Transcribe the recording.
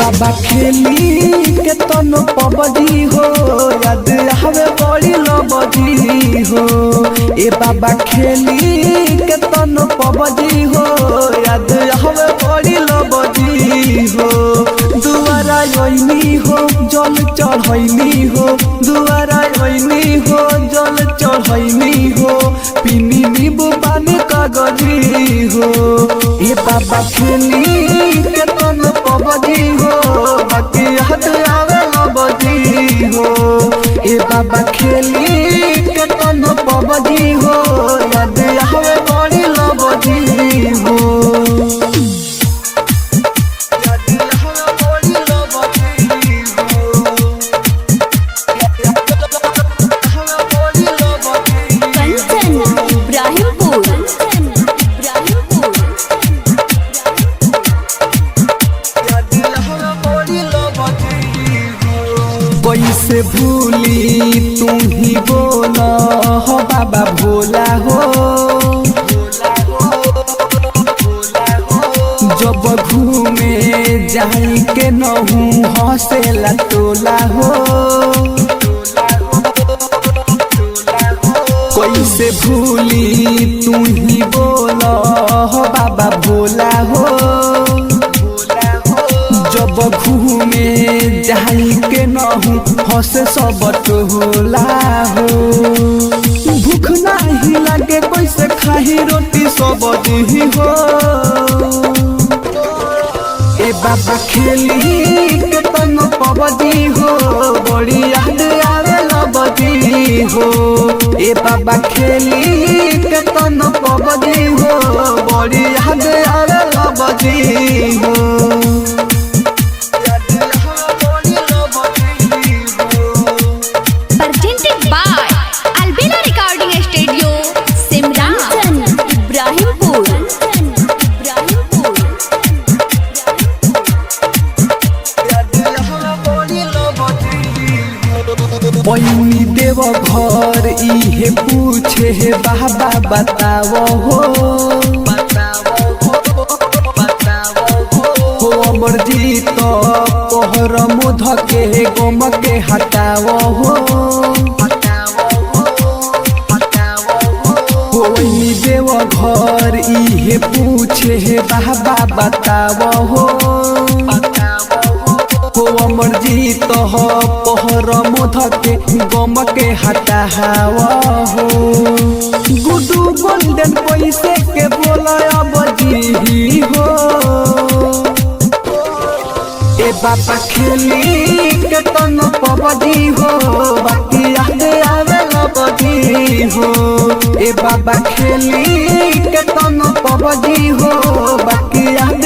बाबा खेली के तनो पबजी हो याद हवे बड़ी लबजी हो। ए बाबा खेली के तनो पबजी हो याद हवे बड़ी लबजी हो। दुआरा ओइनी हो जल चढ़ैनी हो, दुआरा ओइनी हो जल चढ़ैनी हो, पीनी नींबू पानी कागजी हो। ए बाबा खेली के तनो पबजी हो बाकी हाथ आवे लबजी हो। ए बाबा खेली के तनो पबजी हो याद हवे बड़ी लबजी हो। कैसे भूली तू ही बोला हो बाबा भोला हो। जब घूमे जाई के नहू हंसेला टोला हो। कैसे भूली तू ही बोला हो बाबा भोला हो। जब घूमे जाई के नहू हंसे सब टोला हो। भूख नहीं लगे कैसे खाही रोटी सब दी हो। ए बाबा खेली के तनो पबजी हो बड़ी याद आवे लबजी हो। ए बाबा खेली के तनो पबजी हो बड़ी याद आवे लबजी हो। पैनी देव घर इहे पूछे हे बाबा बताओ हो। हो अमर जीत पहर मुध के गम के हटाओ हो। पैनी देव घर इहे पूछे हे बाबा बताओ हो। हो अमर जीत हो पहर मुध के गम के हटावा हो। गुडू गोल्डन पैसे के बोला बजी हो। ए बाबा खेली के तनो पबजी हो बाकी याद आवे लबजी हो। ए बाबा खेली के तनो पबजी हो बाकी याद